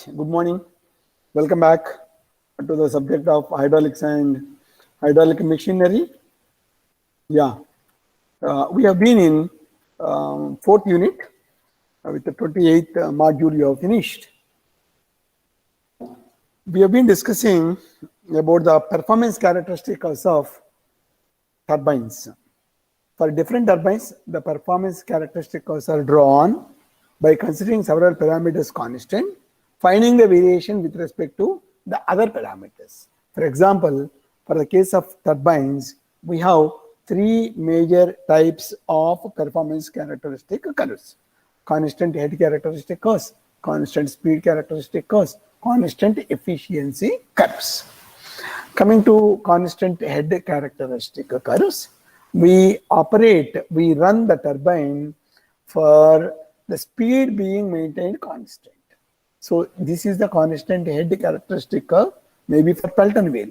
Good morning. Welcome back to the subject of hydraulics and hydraulic machinery. Yeah, we have been in fourth unit with the 28th module you have finished. We have been discussing about the performance characteristics of turbines. For different turbines, the performance characteristics are drawn by considering several parameters constant, finding the variation with respect to the other parameters. For example, for the case of turbines, we have three major types of performance characteristic curves: constant head characteristic curves, constant speed characteristic curves, constant efficiency curves. Coming to constant head characteristic curves, we run the turbine for the speed being maintained constant. So this is the constant head characteristic curve, maybe for Pelton wheel.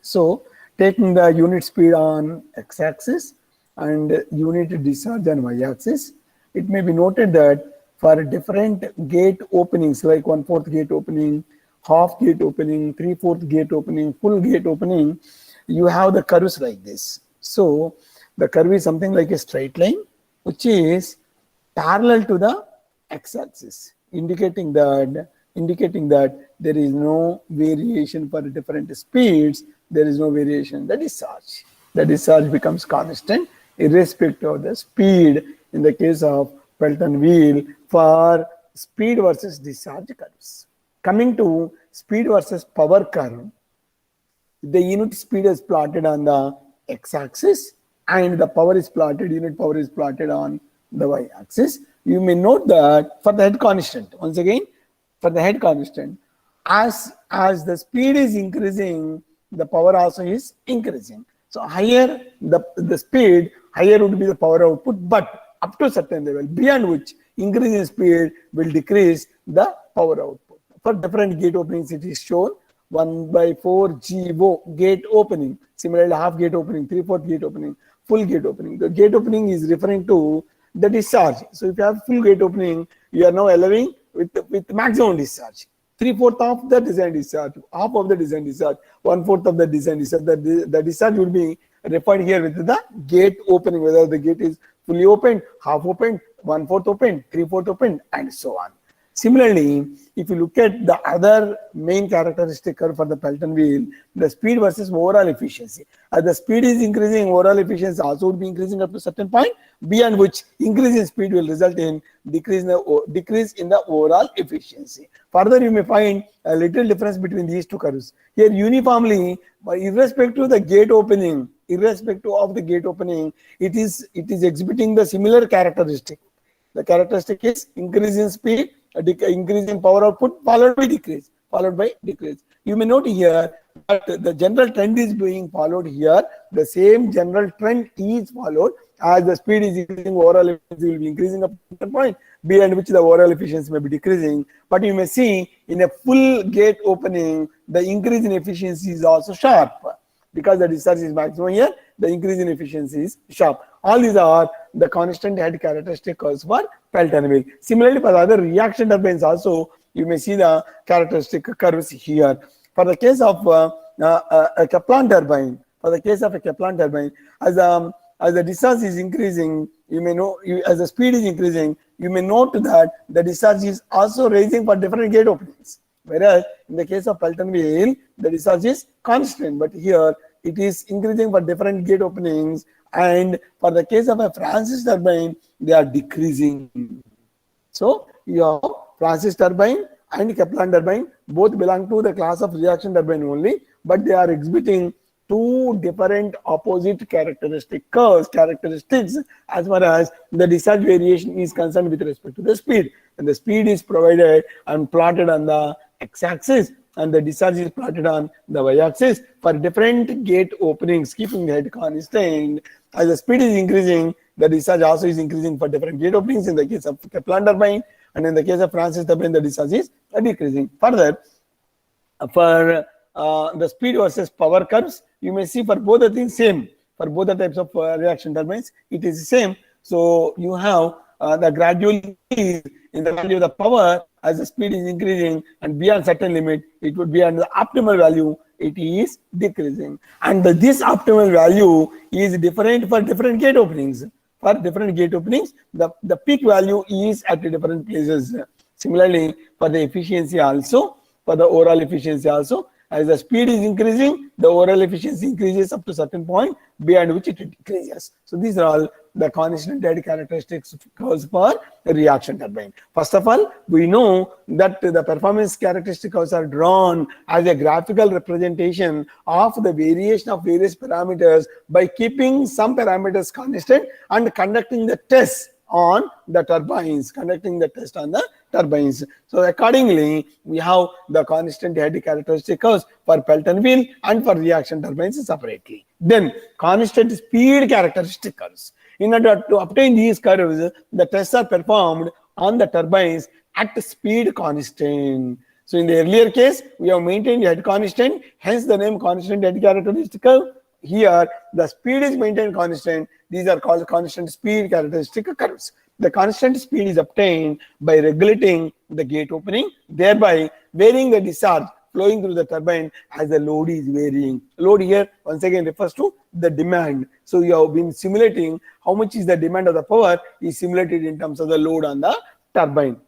So taking the unit speed on x-axis and unit discharge on y-axis, it may be noted that for different gate openings, like 1/4 gate opening, half gate opening, 3/4 gate opening, full gate opening, you have the curves like this. So the curve is something like a straight line, which is parallel to the x-axis, indicating that there is no variation for different speeds. There is no variation in the discharge. The discharge becomes constant irrespective of the speed in the case of Pelton wheel for speed versus discharge curves. Coming to speed versus power curve, the unit speed is plotted on the x-axis and the unit power is plotted on the y-axis. You may note that for the head constant, once again, for the head constant, as the speed is increasing, the power also is increasing. So higher the speed, higher would be the power output, but up to a certain level, beyond which increase in speed will decrease the power output. For different gate openings, it is shown 1/4 GO gate opening, similarly half gate opening, 3/4 gate opening, full gate opening. The gate opening is referring to the discharge. So if you have full gate opening, you are now allowing with maximum discharge. 3/4 of the design discharge, half of the design discharge, 1/4 of the design discharge. The discharge will be referred here with the gate opening, whether the gate is fully opened, half opened, 1/4 opened, 3/4 opened, and so on. Similarly, if you look at the other main characteristic curve for the Pelton wheel, the speed versus overall efficiency. As the speed is increasing, overall efficiency also would be increasing up to a certain point, beyond which increase in speed will result in decrease in the overall efficiency. Further, you may find a little difference between these two curves. Here, uniformly, irrespective of the gate opening, it is exhibiting the similar characteristic. The characteristic is increase in speed, increase in power output, followed by decrease. You may note here that the general trend is being followed here. The same general trend is followed. As the speed is increasing, overall efficiency will be increasing up to a certain point, beyond which the overall efficiency may be decreasing. But you may see in a full gate opening, the increase in efficiency is also sharp. Because the discharge is maximum here, the increase in efficiency is sharp. All these are the constant head characteristic curves for Pelton wheel. Similarly, for the other reaction turbines also, you may see the characteristic curves here. For the case of a Kaplan turbine, as the discharge is increasing, as the speed is increasing, you may note that the discharge is also rising for different gate openings. Whereas in the case of Pelton wheel, the discharge is constant, but here it is increasing for different gate openings. And for the case of a Francis turbine, they are decreasing. So you have Francis turbine and Kaplan turbine, both belong to the class of reaction turbine only, but they are exhibiting two different opposite characteristics as far as the discharge variation is concerned with respect to the speed. And the speed is provided and plotted on the x-axis, and the discharge is plotted on the y-axis for different gate openings, keeping the head constant. As the speed is increasing, the discharge also is increasing for different gate openings in the case of Kaplan turbine, and in the case of Francis turbine, the discharge is decreasing. Further, for the speed versus power curves, you may see for both the things same. For both the types of reaction turbines, it is the same. So you have the gradual increase in the value of the power as the speed is increasing, and beyond certain limit, it would be at the optimal value, it is decreasing. And this optimal value is different for different gate openings. For different gate openings, the peak value is at different places. Similarly, for the efficiency also, for the overall efficiency also, as the speed is increasing, the overall efficiency increases up to certain point, beyond which it decreases. So these are all the constant head characteristics curves for the reaction turbine. First of all, we know that the performance characteristic curves are drawn as a graphical representation of the variation of various parameters by keeping some parameters constant and conducting the tests on the turbines, So accordingly, we have the constant head characteristic curves for Pelton wheel and for reaction turbines separately. Then constant speed characteristic curves. In order to obtain these curves, the tests are performed on the turbines at speed constant. So in the earlier case, we have maintained head constant, hence the name constant head characteristic curve. Here, the speed is maintained constant. These are called constant speed characteristic curves. The constant speed is obtained by regulating the gate opening, thereby varying the discharge flowing through the turbine as the load is varying. Load here once again refers to the demand. So you have been simulating how much is the demand of the power is simulated in terms of the load on the turbine.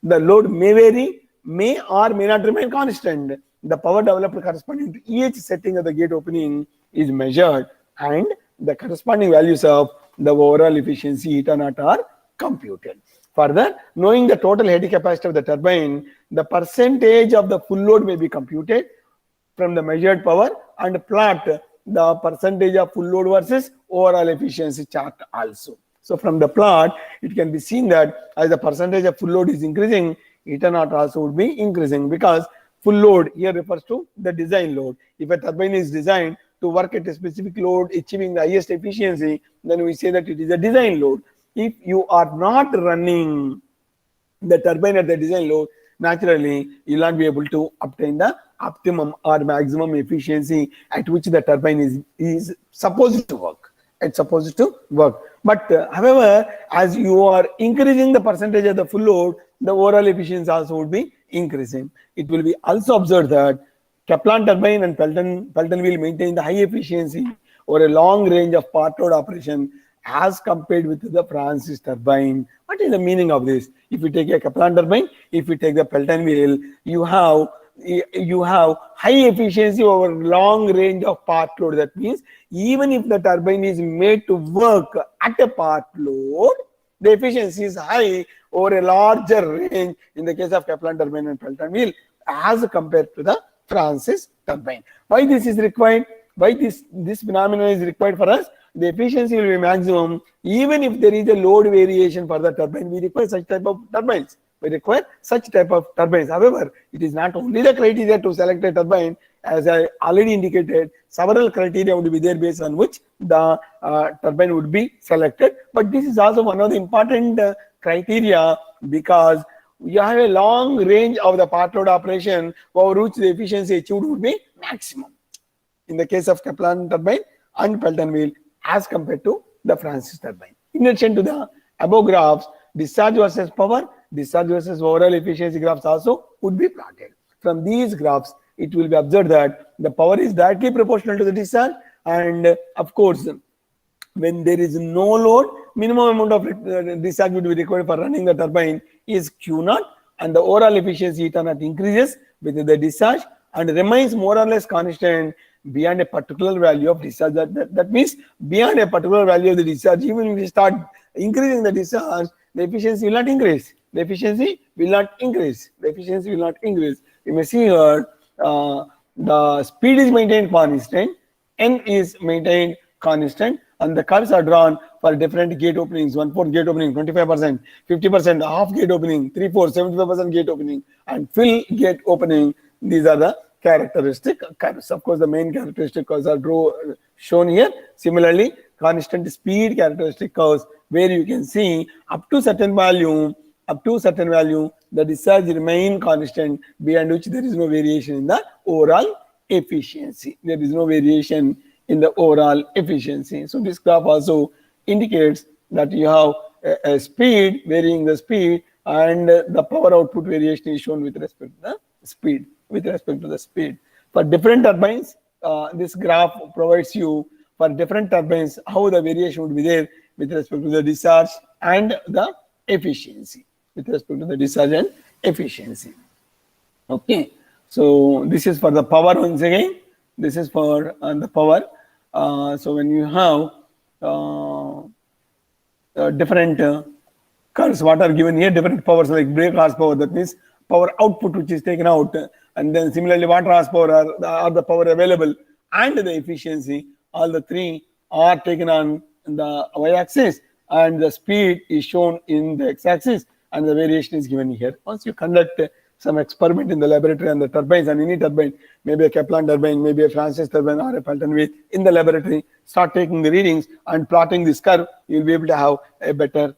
The load may vary, may or may not remain constant. The power developed corresponding to each setting of the gate opening is measured, and the corresponding values of the overall efficiency eta naught are computed. Further, knowing the total head capacity of the turbine, the percentage of the full load may be computed from the measured power and plot the percentage of full load versus overall efficiency chart also. So from the plot, it can be seen that as the percentage of full load is increasing, eta naught also would be increasing, because full load here refers to the design load. If a turbine is designed to work at a specific load achieving the highest efficiency, then we say that it is a design load. If you are not running the turbine at the design load, naturally you will not be able to obtain the optimum or maximum efficiency at which the turbine is supposed to work. But however, as you are increasing the percentage of the full load, the overall efficiency also would be increasing. It will be also observed that Kaplan turbine and Pelton wheel maintain the high efficiency over a long range of part load operation as compared with the Francis turbine. What is the meaning of this? If you take a Kaplan turbine, if you take the Pelton wheel, you have high efficiency over long range of part load. That means even if the turbine is made to work at a part load, the efficiency is high over a larger range in the case of Kaplan turbine and Pelton wheel as compared to the Francis turbine. Why this is required? Why this phenomenon is required for us? The efficiency will be maximum even if there is a load variation for the turbine. We require such type of turbines. However, it is not only the criteria to select a turbine. As I already indicated, several criteria would be there based on which the turbine would be selected. But this is also one of the important criteria, because you have a long range of the part load operation over which the efficiency achieved would be maximum in the case of Kaplan turbine and Pelton wheel as compared to the Francis turbine. In addition to the above graphs, discharge versus power, discharge versus overall efficiency graphs also would be plotted. From these graphs, it will be observed that the power is directly proportional to the discharge, and of course, when there is no load, minimum amount of discharge would be required for running the turbine is Q naught, and the overall efficiency eta naught increases with the discharge and remains more or less constant beyond a particular value of discharge. That means beyond a particular value of the discharge, even if we start increasing the discharge, the efficiency will not increase. You may see here the speed is maintained constant, N is maintained constant, and the curves are drawn for different gate openings: 1/4 gate opening, 25%, 50%, half gate opening, 3/4, 75% gate opening, and full gate opening. These are the characteristic curves. Of course, the main characteristic curves are shown here. Similarly, constant speed characteristic curves, where you can see up to certain value, the discharge remain constant, beyond which there is no variation in the overall efficiency. So this graph also indicates that you have a speed, varying the speed, and the power output variation is shown with respect to the speed. For different turbines, this graph provides you for different turbines how the variation would be there with respect to the discharge and the efficiency. Okay, so this is for the power once again. This is for the power. So when you have different curves, what are given here, different powers like brake horsepower, that means power output which is taken out, and then similarly water horsepower are the power available, and the efficiency, all the three are taken on the y-axis, and the speed is shown in the x-axis, and the variation is given here. Once you conduct some experiment in the laboratory on the turbines, and any turbine, maybe a Kaplan turbine, maybe a Francis turbine or a Pelton wheel, in the laboratory, start taking the readings and plotting this curve, you'll be able to have a better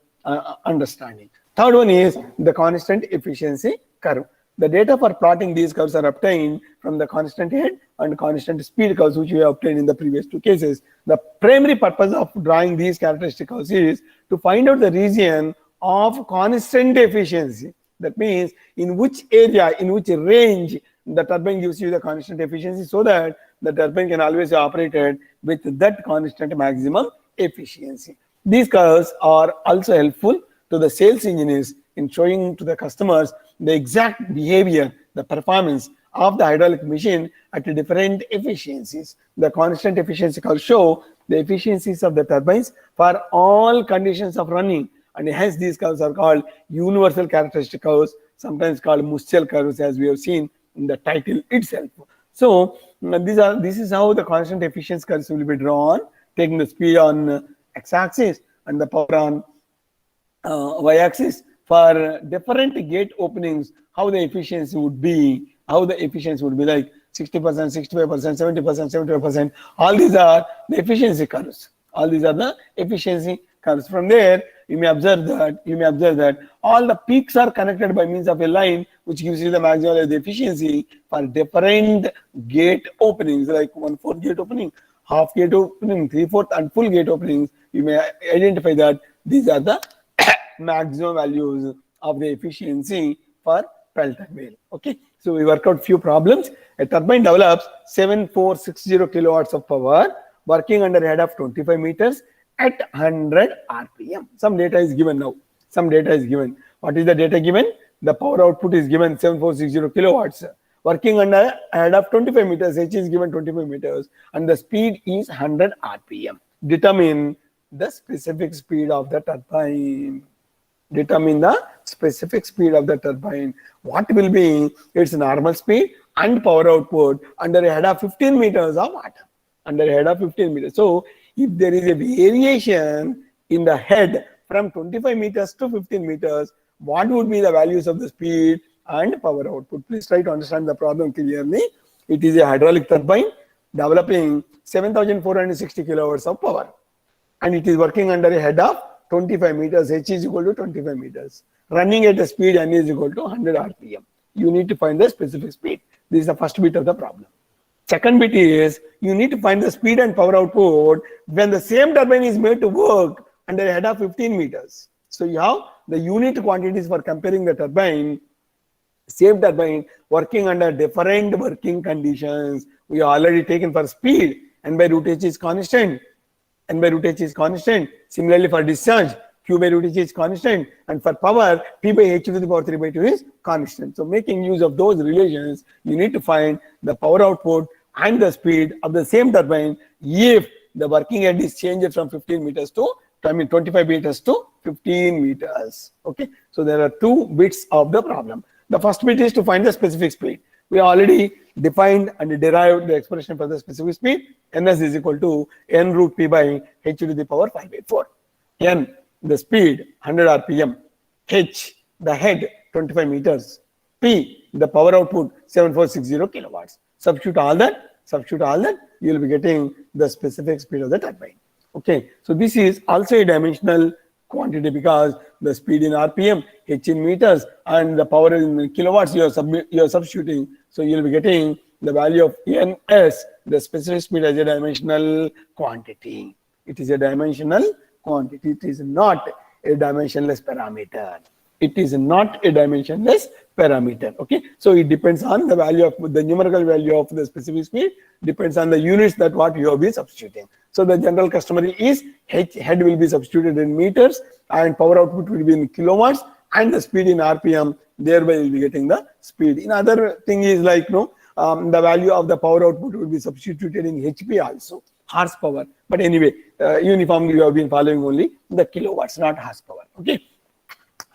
understanding. Third one is the constant efficiency curve. The data for plotting these curves are obtained from the constant head and constant speed curves, which we have obtained in the previous two cases. The primary purpose of drawing these characteristic curves is to find out the region of constant efficiency. That means in which area, in which range the turbine gives you the constant efficiency, so that the turbine can always be operated with that constant maximum efficiency. These curves are also helpful to the sales engineers in showing to the customers the exact behavior, the performance of the hydraulic machine at different efficiencies. The constant efficiency curves show the efficiencies of the turbines for all conditions of running, and hence these curves are called universal characteristic curves, sometimes called Muschel curves, as we have seen in the title itself. So this is how the constant efficiency curves will be drawn, taking the speed on x-axis and the power on y-axis. For different gate openings, how the efficiency would be, like 60%, 65%, 70%, 75%. All these are the efficiency curves. From there, you may observe that all the peaks are connected by means of a line which gives you the maximum of the efficiency for different gate openings, like 1/4 gate opening, half gate opening, 3/4 and full gate openings. You may identify that these are the maximum values of the efficiency for Pelton wheel. Okay, so we work out few problems. A turbine develops 7460 kilowatts of power working under a head of 25 meters at 100 RPM. Some data is given now. What is the data given? The power output is given 7460 kilowatts. Working under a head of 25 meters, H is given 25 meters, and the speed is 100 RPM. Determine the specific speed of the turbine. What will be its normal speed and power output under a head of 15 meters of water. So if there is a variation in the head from 25 meters to 15 meters, what would be the values of the speed and power output? Please try to understand the problem clearly. It is a hydraulic turbine developing 7460 kilowatts of power, and it is working under a head of 25 meters, H is equal to 25 meters, running at a speed N is equal to 100 RPM. You need to find the specific speed. This is the first bit of the problem. Second bit is you need to find the speed and power output when the same turbine is made to work under a head of 15 meters. So you have the unit quantities for comparing the turbine, same turbine working under different working conditions. We are already taken for speed, N by root H is constant. Similarly for discharge, Q by root H is constant, and for power, P by H to the power 3 by 2 is constant. So making use of those relations, you need to find the power output and the speed of the same turbine if the working head is changed from 25 meters to 15 meters. Okay, so there are two bits of the problem. The first bit is to find the specific speed. We already defined and derived the expression for the specific speed. Ns is equal to N root P by H to the power 5 by 4. N, the speed 100 RPM. H, the head 25 meters. P, the power output 7460 kilowatts. Substitute all that, you will be getting the specific speed of the turbine. Okay, so this is also a dimensional quantity because the speed in RPM, H in meters, and the power in kilowatts you are substituting. So you will be getting the value of Ns, the specific speed, as a dimensional quantity. It is a dimensional quantity. It is not a dimensionless parameter. It is not a dimensionless parameter. Okay, so it depends on the value of the numerical value of the specific speed, depends on the units that what you have been substituting. So the general customary is head will be substituted in meters and power output will be in kilowatts and the speed in RPM, thereby you'll be getting the speed. In other thing is like the value of the power output will be substituted in HP also, horsepower. But anyway, uniformly you have been following only the kilowatts, not horsepower. Okay.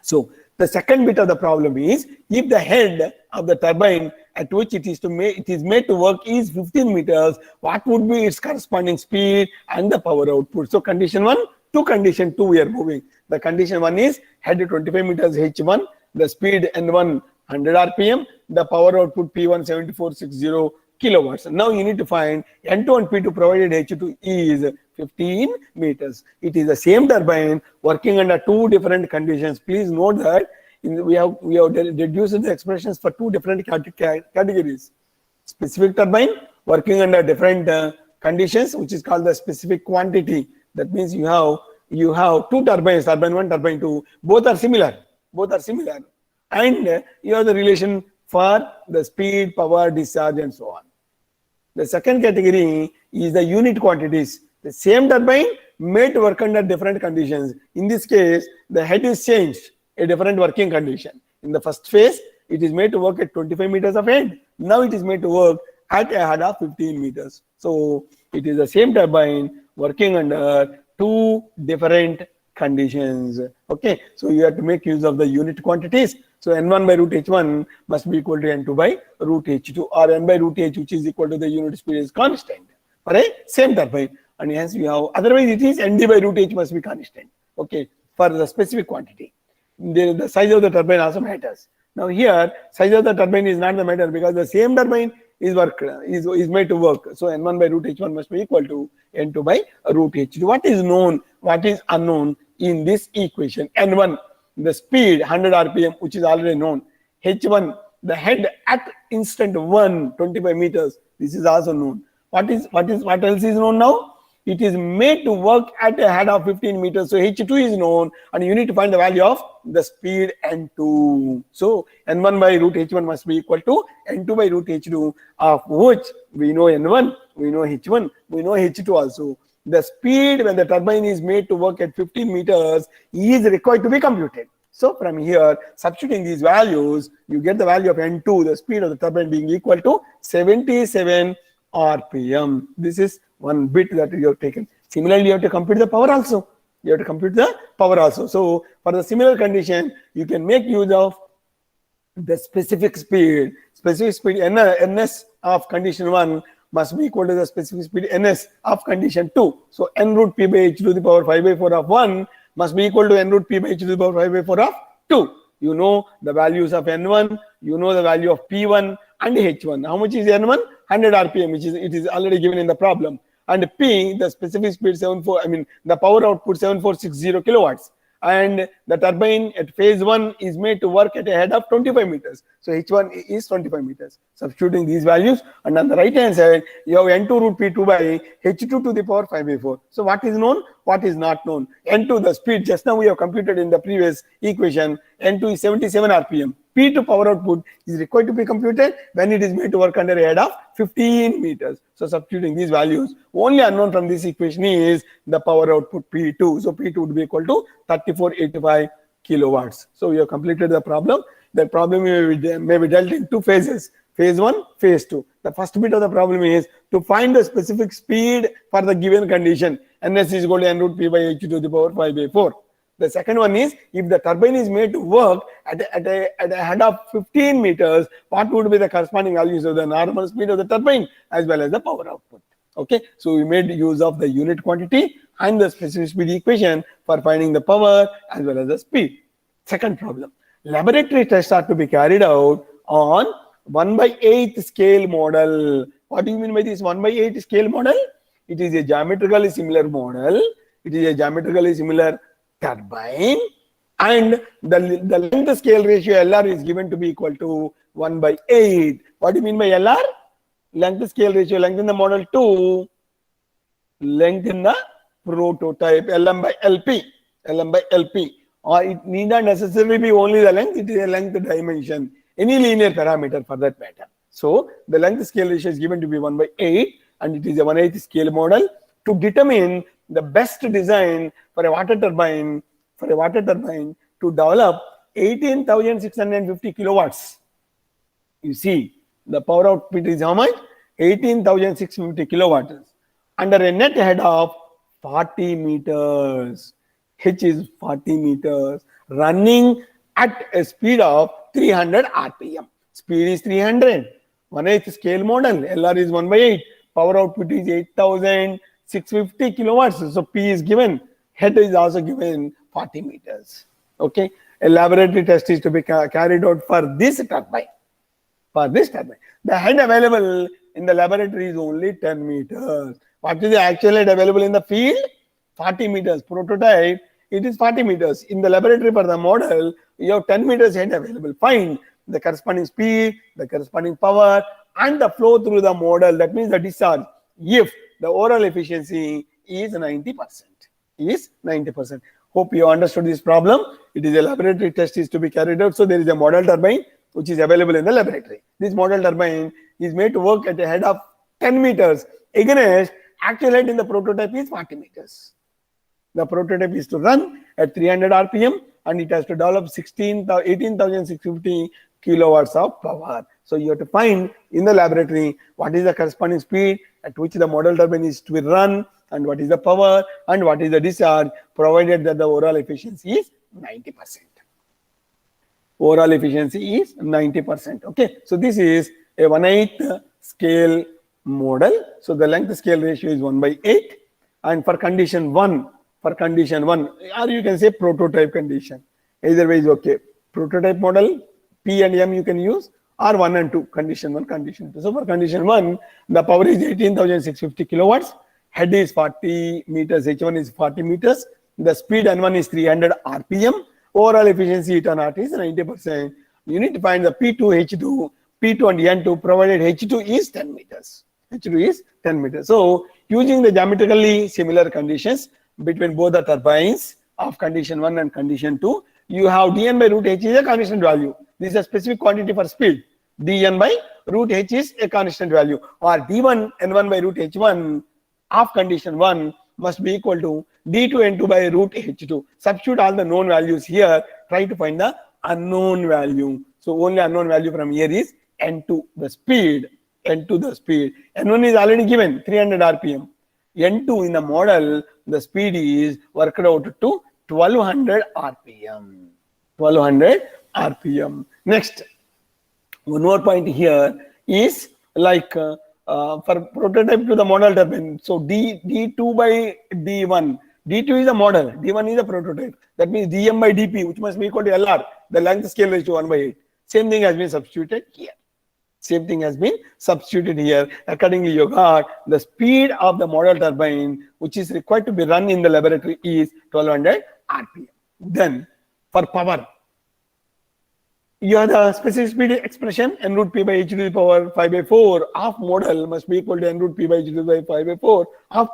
So the second bit of the problem is if the head of the turbine at which it is made to work is 15 meters, what would be its corresponding speed and the power output? So condition 1 to condition 2 we are moving. The condition 1 is head 25 meters H1, the speed N1 100 RPM, the power output P1 7460 kilowatts. Now you need to find N2 and P2 provided H2 is 15 meters. It is the same turbine working under two different conditions. Please note that we have reduced the expressions for two different categories. Specific turbine working under different conditions, which is called the specific quantity. That means you have two turbines, turbine 1, turbine 2. Both are similar. And you have the relation for the speed, power, discharge, and so on. The second category is the unit quantities. The same turbine made to work under different conditions. In this case, the head is changed, a different working condition. In the first phase, it is made to work at 25 meters of head. Now it is made to work at a head of 15 meters. So it is the same turbine working under two different conditions. Okay, so you have to make use of the unit quantities. So N1 by root H1 must be equal to N2 by root H2, or N by root H, which is equal to the unit speed is constant for a same turbine. And hence we have, otherwise it is ND by root H must be constant. Okay, for the specific quantity. The size of the turbine also matters. Now here, size of the turbine is not the matter because the same turbine is made to work. So N1 by root H1 must be equal to N2 by root H2. What is known, what is unknown in this equation? N1, the speed 100 RPM, which is already known. H1, the head at instant 1, 25 meters. This is also known. What else is known now? It is made to work at a head of 15 meters. So H2 is known, and you need to find the value of the speed N2. So N1 by root H1 must be equal to N2 by root H2, of which we know N1, we know H1, we know H2 also. The speed when the turbine is made to work at 15 meters is required to be computed. So from here, substituting these values, you get the value of N2, the speed of the turbine being equal to 77 RPM. This is one bit that you have taken. Similarly, you have to compute the power also. So for the similar condition, you can make use of the specific speed. Specific speed ns of condition 1 must be equal to the specific speed ns of condition 2. So n root p by h to the power 5 by 4 of 1 must be equal to n root p by h to the power 5 by 4 of 2. You know the values of N1, you know the value of P1 and H1. How much is N1? 100 RPM, which is it is already given in the problem. And P, the specific speed the power output 7460 kilowatts. And the turbine at phase 1 is made to work at a head of 25 meters. So H1 is 25 meters. Substituting these values, and on the right hand side, you have N2 root P2 by H2 to the power 5 by 4. So what is known? What is not known? N2, the speed, just now we have computed in the previous equation. N2 is 77 RPM. P2 power output is required to be computed when it is made to work under a head of 15 meters. So substituting these values, only unknown from this equation is the power output P2. So P2 would be equal to 3485 kilowatts. So we have completed the problem. The problem may be dealt in two phases. Phase 1, phase 2. The first bit of the problem is to find the specific speed for the given condition. Ns is equal to n root p by h to the power 5 by 4. The second one is if the turbine is made to work at a head of 15 meters, what would be the corresponding values of the normal speed of the turbine as well as the power output? Okay, so we made use of the unit quantity and the specific speed equation for finding the power as well as the speed. Second problem, laboratory tests are to be carried out on 1/8 scale model. What do you mean by this 1/8 scale model? It is a geometrically similar model. It is a geometrically similar turbine, and the length scale ratio LR is given to be equal to 1/8. What do you mean by LR? Length scale ratio, length in the model to length in the prototype, LM by LP. or it need not necessarily be only the length, it is a length dimension, any linear parameter for that matter. So the length scale ratio is given to be 1/8 and it is a 1/8 scale model to determine the best design for a water turbine to develop 18,650 kilowatts. You see, the power output is how much? 18,650 kilowatts under a net head of 40 meters. H is 40 meters, running at a speed of 300 RPM. Speed is 300. 1/8 scale model. LR is 1/8. Power output is 8,650 kilowatts. So P is given. Head is also given 40 meters. Okay. A laboratory test is to be carried out for this turbine. The head available in the laboratory is only 10 meters. What is the actual head available in the field? 40 meters. Prototype, it is 40 meters. In the laboratory for the model, you have 10 meters head available. Find the corresponding speed, the corresponding power, and the flow through the model. That means the discharge. If the overall efficiency is 90%. Hope you understood this problem. It is a laboratory test is to be carried out. So there is a model turbine which is available in the laboratory. This model turbine is made to work at a head of 10 meters against actual head in the prototype is 40 meters. The prototype is to run at 300 RPM and it has to develop 18,650 kilowatts of power. So you have to find in the laboratory what is the corresponding speed at which the model turbine is to be run and what is the power and what is the discharge, provided that the overall efficiency is 90%. Overall efficiency is 90%. Okay, so this is a 1/8 scale model. So the length scale ratio is 1/8, and for condition 1, or you can say prototype condition, either way is okay. Prototype model, P and M you can use, or 1 and 2, condition 1, condition 2. So for condition 1, the power is 18,650 kilowatts, head is 40 meters, H1 is 40 meters, the speed N1 is 300 RPM, overall efficiency E ton is 90%. You need to find the P2, H2, P2 and N2, provided H2 is 10 meters. So using the geometrically similar conditions between both the turbines of condition 1 and condition 2, you have dN by root H is a constant value. This is a specific quantity for speed. dN by root H is a constant value, or d1 N1 by root H1 of condition 1 must be equal to d2 N2 by root H2. Substitute all the known values here. Try to find the unknown value. So only unknown value from here is N2, the speed. N1 is already given 300 RPM. N2 in the model, the speed is worked out to 1200 RPM. Next, one more point here is like for prototype to the model turbine. So D2 by D1. D2 is the model, D1 is the prototype. That means dm by dp, which must be equal to LR, the length scale ratio 1/8. Same thing has been substituted here. Accordingly, you got the speed of the model turbine, which is required to be run in the laboratory, is 1200 RPM. Then for power, you have the specific speed expression, n root p by h to the power 5/4 of model must be equal to n root p by h to the power 5/4 of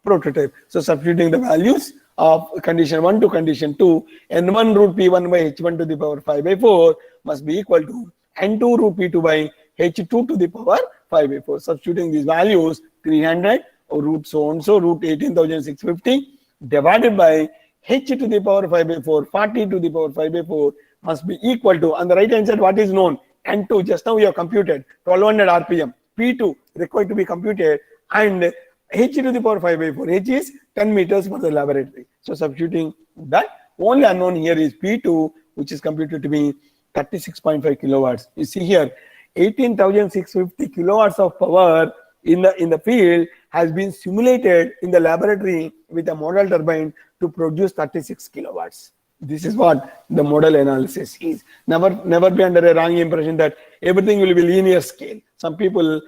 prototype. So substituting the values of condition 1 to condition 2, n1 root p1 by h1 to the power 5/4 must be equal to n2 root p2 by h2 to the power 5/4. Substituting these values, 300 or root so and so, root 18,650 divided by h to the power 5/4, 40 to the power 5/4 must be equal to, on the right hand side, what is known? N2, just now we have computed 1200 RPM. P2 required to be computed, and h to the power 5/4. H is 10 meters for the laboratory. So substituting that, only unknown here is P2, which is computed to be 36.5 kilowatts. You see here, 18,650 kilowatts of power in the field has been simulated in the laboratory with a model turbine to produce 36 kilowatts. This is what the model analysis is. Never be under a wrong impression that everything will be linear scale. Some people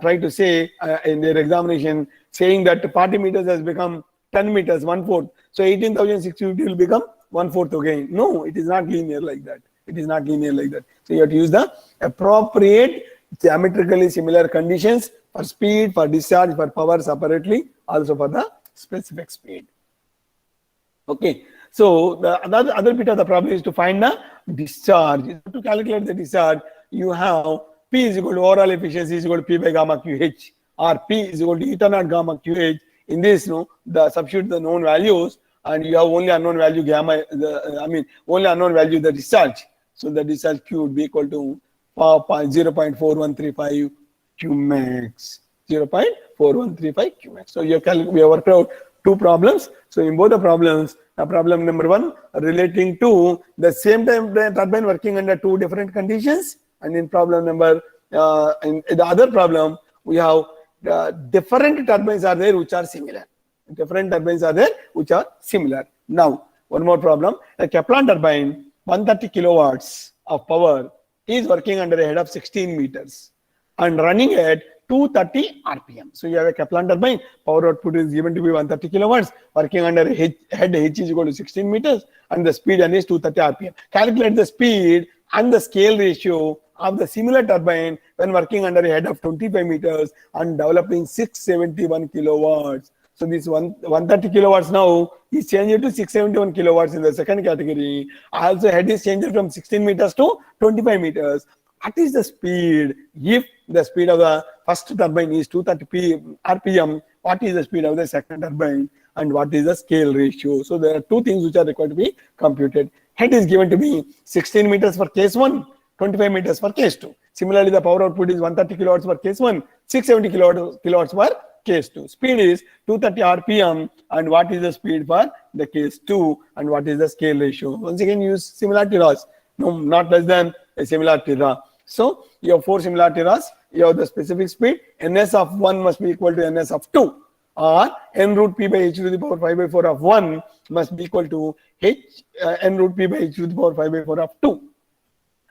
try to say in their examination, saying that 40 meters has become 10 meters, 1/4. So 18,650 will become 1/4 again. No, it is not linear like that. So you have to use the appropriate geometrically similar conditions for speed, for discharge, for power separately, also for the specific speed. Okay. So the other bit of the problem is to find the discharge. To calculate the discharge, you have P is equal to overall efficiency is equal to P by gamma QH, or P is equal to eta naught gamma QH. In this, the substitute the known values, and you have only unknown value gamma. Only unknown value the discharge. So the discharge Q would be equal to 0.4135 Q max. 0.4135 Q max. So we have worked out two problems. So in both the problems, problem number one relating to the same time turbine working under two different conditions, and in problem number in the other problem we have different turbines are there which are similar. Different turbines are there which are similar. Now one more problem: a Kaplan turbine 130 kilowatts of power is working under a head of 16 meters and running at 230 RPM. So you have a Kaplan turbine, power output is given to be 130 kilowatts, working under a head H is equal to 16 meters, and the speed N is 230 RPM. Calculate the speed and the scale ratio of the similar turbine when working under a head of 25 meters and developing 671 kilowatts. So this 130 kilowatts now is changed to 671 kilowatts in the second category. Also head is changed from 16 meters to 25 meters. What is the speed? If the speed of the first turbine is 230 RPM, what is the speed of the second turbine, and what is the scale ratio? So there are two things which are required to be computed. Head is given to be 16 meters for case 1, 25 meters for case 2. Similarly, the power output is 130 kilowatts for case 1, 670 kilowatts for case 2. Speed is 230 RPM, and what is the speed for the case 2, and what is the scale ratio? Once again, use similarity laws. No, not less than a similarity law. So you have four similarity laws. You have the specific speed. Ns of 1 must be equal to Ns of 2, or n root p by h to the power 5 by 4 of 1 must be equal to n root p by h to the power 5 by 4 of 2.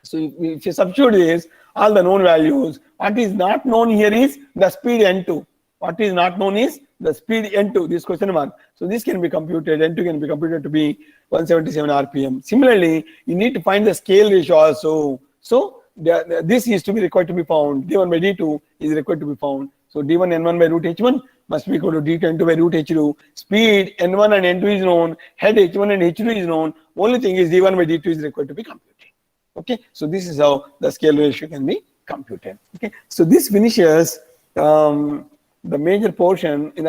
So if you substitute this, all the known values, what is not known here is the speed n2. What is not known is the speed n2, this question mark. So this can be computed, n2 can be computed to be 177 RPM. Similarly, you need to find the scale ratio also. So this is to be required to be found. D1 by D2 is required to be found. So D1 N1 by root H1 must be equal to D2 N2 by root H2. Speed N1 and N2 is known. Head H1 and H2 is known. Only thing is D1 by D2 is required to be computed. Okay. So this is how the scale ratio can be computed. Okay. So this finishes the major portion in